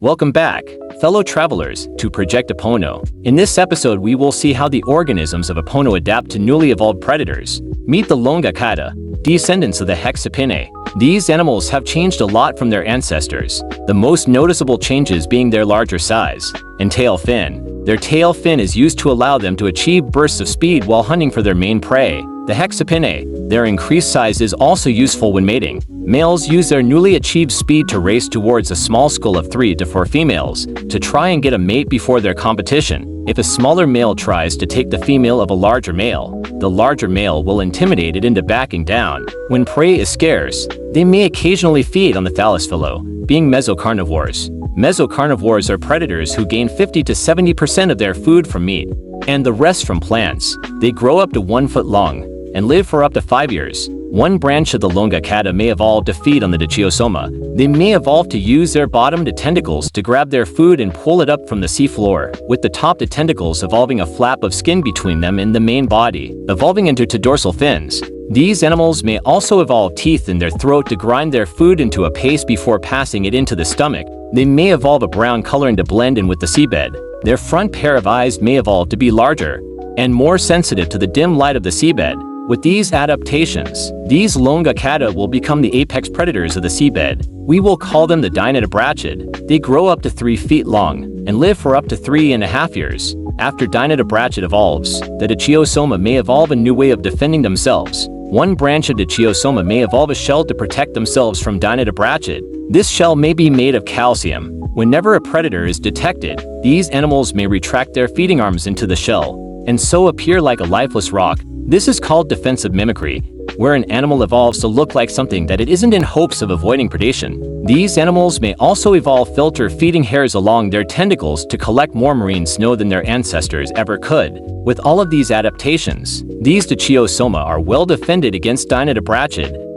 Welcome back, fellow travelers, to Project Opono. In this episode, we will see how the organisms of Opono adapt to newly evolved predators. Meet the longakata, descendants of the hexapinae. These animals have changed a lot from their ancestors, the most noticeable changes being their larger size and tail fin. Their tail fin is used to allow them to achieve bursts of speed while hunting for their main prey, the hexapinae. Their increased size is also useful when mating. Males use their newly achieved speed to race towards a small school of 3 to 4 females to try and get a mate before their competition. If a smaller male tries to take the female of a larger male, the larger male will intimidate it into backing down. When prey is scarce, they may occasionally feed on the thalasphilo, being mesocarnivores. Mesocarnivores are predators who gain 50 to 70% of their food from meat, and the rest from plants. They grow up to 1 foot long and live for up to 5 years. One branch of the longakata may evolve to feed on the dichiosoma. They may evolve to use their bottom to tentacles to grab their food and pull it up from the seafloor, with the top to tentacles evolving a flap of skin between them and the main body, evolving into dorsal fins. These animals may also evolve teeth in their throat to grind their food into a paste before passing it into the stomach. They may evolve a brown coloring to blend in with the seabed. Their front pair of eyes may evolve to be larger and more sensitive to the dim light of the seabed. With these adaptations, these longakata will become the apex predators of the seabed. We will call them the Dino. They grow up to 3 feet long and live for up to 3.5 years. After Dino evolves, the dichiosoma may evolve a new way of defending themselves. One branch of dichiosoma may evolve a shell to protect themselves from Dino. This shell may be made of calcium. Whenever a predator is detected, these animals may retract their feeding arms into the shell and so appear like a lifeless rock. This is called defensive mimicry, where an animal evolves to look like something that it isn't in hopes of avoiding predation. These animals may also evolve filter feeding hairs along their tentacles to collect more marine snow than their ancestors ever could. With all of these adaptations, these dichiosoma are well defended against Dino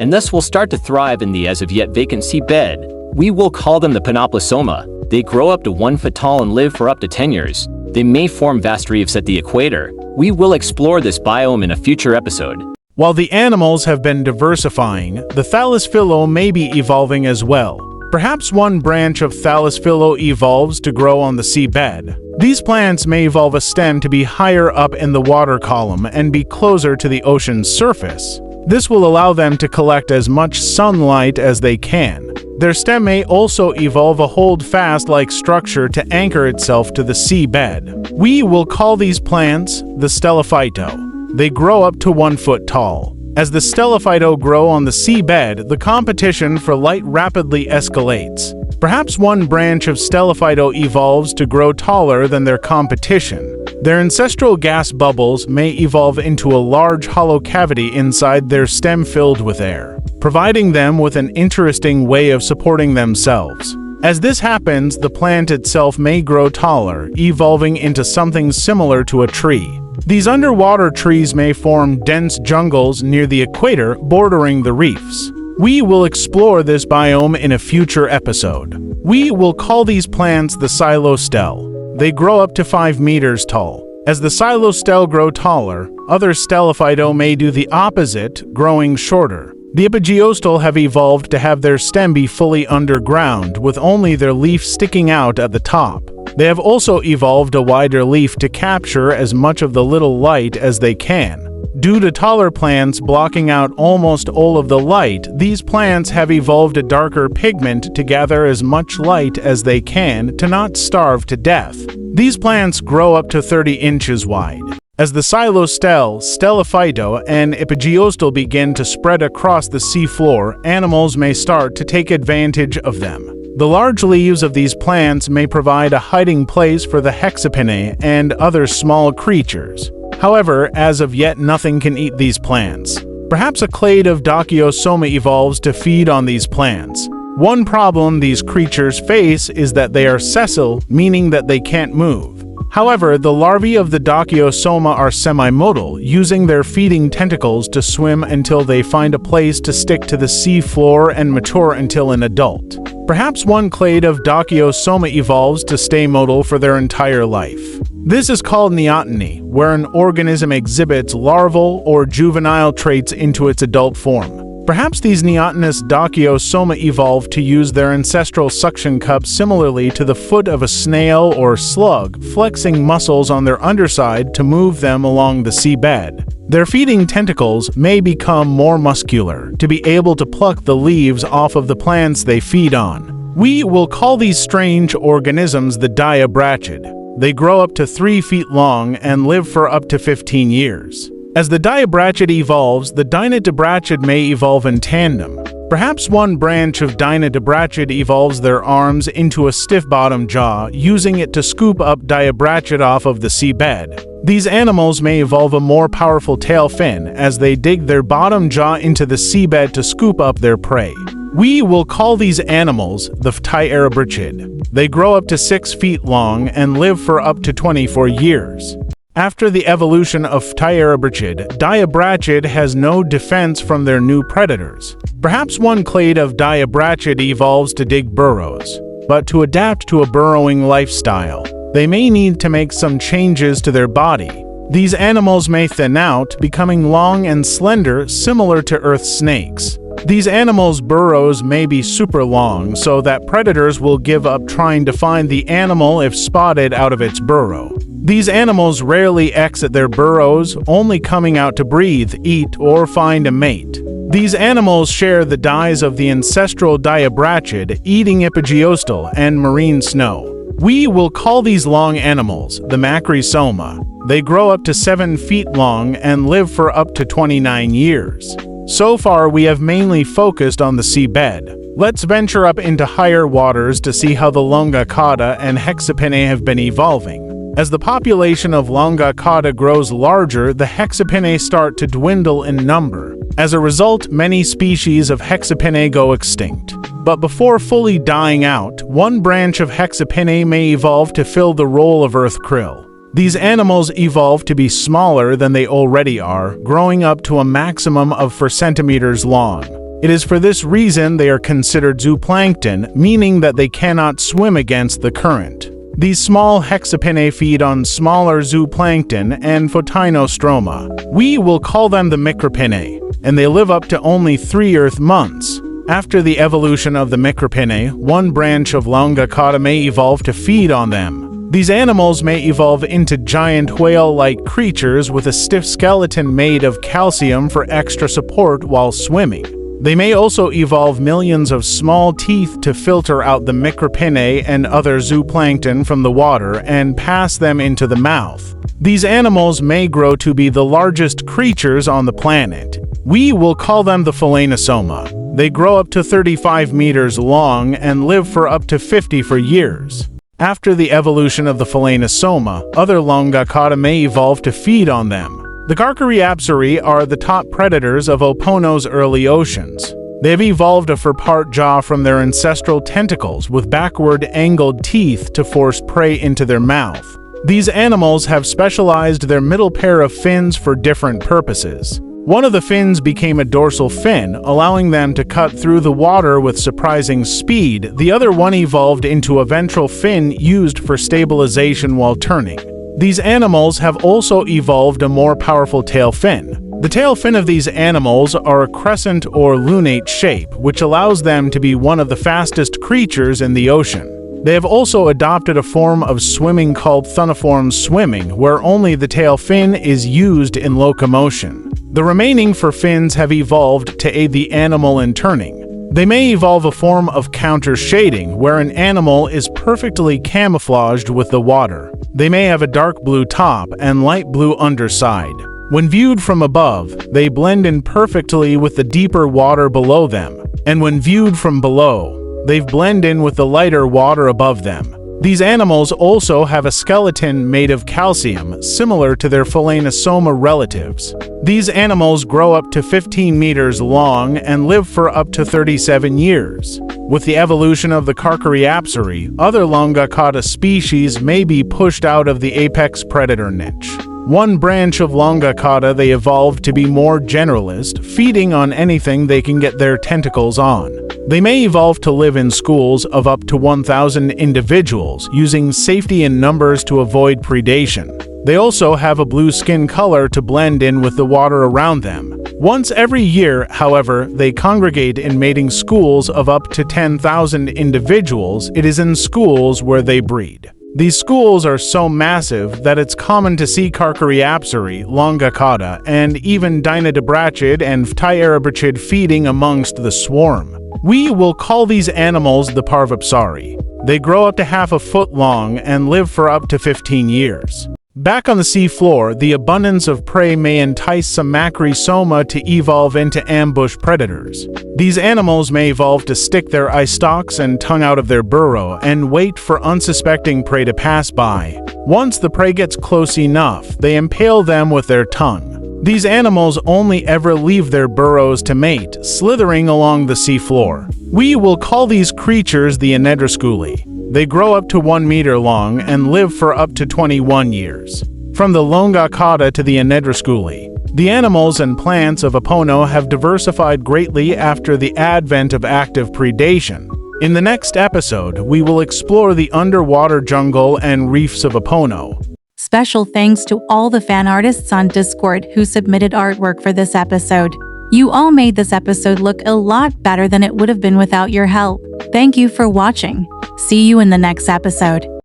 and thus will start to thrive in the as of yet vacant seabed. We will call them the panoplosoma. They grow up to 1 foot tall and live for up to 10 years. They may form vast reefs at the equator. We will explore this biome in a future episode. While the animals have been diversifying, the thalasphilo may be evolving as well. Perhaps one branch of thalasphilo evolves to grow on the seabed. These plants may evolve a stem to be higher up in the water column and be closer to the ocean's surface. This will allow them to collect as much sunlight as they can. Their stem may also evolve a hold-fast-like structure to anchor itself to the seabed. We will call these plants the stellophyto. They grow up to 1 foot tall. As the stellophyto grow on the seabed, the competition for light rapidly escalates. Perhaps one branch of stellophyto evolves to grow taller than their competition. Their ancestral gas bubbles may evolve into a large hollow cavity inside their stem filled with air, providing them with an interesting way of supporting themselves. As this happens, the plant itself may grow taller, evolving into something similar to a tree. These underwater trees may form dense jungles near the equator bordering the reefs. We will explore this biome in a future episode. We will call these plants the xylostele. They grow up to 5 meters tall. As the xylostele grow taller, other stellophyto may do the opposite, growing shorter. The epigeostele have evolved to have their stem be fully underground, with only their leaf sticking out at the top. They have also evolved a wider leaf to capture as much of the little light as they can. Due to taller plants blocking out almost all of the light, these plants have evolved a darker pigment to gather as much light as they can to not starve to death. These plants grow up to 30 inches wide. As the xylostele, stellophyto, and epigeostele begin to spread across the seafloor, animals may start to take advantage of them. The large leaves of these plants may provide a hiding place for the hexapinae and other small creatures. However, as of yet, nothing can eat these plants. Perhaps a clade of Dakiosoma evolves to feed on these plants. One problem these creatures face is that they are sessile, meaning that they can't move. However, the larvae of the Dakiosoma are semimodal, using their feeding tentacles to swim until they find a place to stick to the seafloor and mature until an adult. Perhaps one clade of Dakiosoma evolves to stay modal for their entire life. This is called Neotony, where an organism exhibits larval or juvenile traits into its adult form. Perhaps these neotonous Dakiosoma evolved to use their ancestral suction cups similarly to the foot of a snail or slug, flexing muscles on their underside to move them along the seabed. Their feeding tentacles may become more muscular, to be able to pluck the leaves off of the plants they feed on. We will call these strange organisms the diabrachid. They grow up to 3 feet long and live for up to 15 years. As the diabrachid evolves, the dinodibrachid may evolve in tandem. Perhaps one branch of dinodibrachid evolves their arms into a stiff-bottom jaw, using it to scoop up diabrachid off of the seabed. These animals may evolve a more powerful tail fin as they dig their bottom jaw into the seabed to scoop up their prey. We will call these animals the phtyerebrachid. They grow up to 6 feet long and live for up to 24 years. After the evolution of phtyerebrachid, diabrachid has no defense from their new predators. Perhaps one clade of diabrachid evolves to dig burrows, but to adapt to a burrowing lifestyle, they may need to make some changes to their body. These animals may thin out, becoming long and slender, similar to earth snakes. These animals' burrows may be super long, so that predators will give up trying to find the animal if spotted out of its burrow. These animals rarely exit their burrows, only coming out to breathe, eat, or find a mate. These animals share the dyes of the ancestral diabrachid, eating epigeostal and marine snow. We will call these long animals the macrosoma. They grow up to 7 feet long and live for up to 29 years. So far, we have mainly focused on the seabed. Let's venture up into higher waters to see how the longakata and hexapinae have been evolving. As the population of longakata grows larger, the hexapinae start to dwindle in number. As a result, many species of hexapinae go extinct. But before fully dying out, one branch of hexapinae may evolve to fill the role of earth krill. These animals evolve to be smaller than they already are, growing up to a maximum of 4 centimeters long. It is for this reason they are considered zooplankton, meaning that they cannot swim against the current. These small hexapinae feed on smaller zooplankton and photinostroma. We will call them the micropinae, and they live up to only 3 Earth months. After the evolution of the micropinae, one branch of longakata may evolve to feed on them. These animals may evolve into giant whale-like creatures with a stiff skeleton made of calcium for extra support while swimming. They may also evolve millions of small teeth to filter out the micropinae and other zooplankton from the water and pass them into the mouth. These animals may grow to be the largest creatures on the planet. We will call them the phalaenosoma. They grow up to 35 meters long and live for up to 54 years. After the evolution of the phalaenosoma, other longakata may evolve to feed on them. The carery are the top predators of Opono's early oceans. They have evolved a four-part jaw from their ancestral tentacles with backward-angled teeth to force prey into their mouth. These animals have specialized their middle pair of fins for different purposes. One of the fins became a dorsal fin, allowing them to cut through the water with surprising speed. The other one evolved into a ventral fin used for stabilization while turning. These animals have also evolved a more powerful tail fin. The tail fin of these animals are a crescent or lunate shape, which allows them to be one of the fastest creatures in the ocean. They have also adopted a form of swimming called thunniform swimming, where only the tail fin is used in locomotion. The remaining 4 fins have evolved to aid the animal in turning. They may evolve a form of counter-shading, where an animal is perfectly camouflaged with the water. They may have a dark blue top and light blue underside. When viewed from above, they blend in perfectly with the deeper water below them, and when viewed from below, they blend in with the lighter water above them. These animals also have a skeleton made of calcium, similar to their phalaenosoma relatives. These animals grow up to 15 meters long and live for up to 37 years. With the evolution of the carery, other longakata species may be pushed out of the apex predator niche. One branch of longakata they evolved to be more generalist, feeding on anything they can get their tentacles on. They may evolve to live in schools of up to 1,000 individuals, using safety in numbers to avoid predation. They also have a blue skin color to blend in with the water around them. Once every year, however, they congregate in mating schools of up to 10,000 individuals. It is in schools where they breed. These schools are so massive that it's common to see carery, longakata, and even Dino and diversification feeding amongst the swarm. We will call these animals the parvipsari. They grow up to half a foot long and live for up to 15 years. Back on the sea floor, the abundance of prey may entice some macrosoma to evolve into ambush predators. These animals may evolve to stick their eye stalks and tongue out of their burrow and wait for unsuspecting prey to pass by. Once the prey gets close enough, they impale them with their tongue. These animals only ever leave their burrows to mate, slithering along the sea floor. We will call these creatures the anedrasculi. They grow up to 1 meter long and live for up to 21 years. From the longakata to the anedrasculi, the animals and plants of Opono have diversified greatly after the advent of active predation. In the next episode, we will explore the underwater jungle and reefs of Opono. Special thanks to all the fan artists on Discord who submitted artwork for this episode. You all made this episode look a lot better than it would have been without your help. Thank you for watching. See you in the next episode.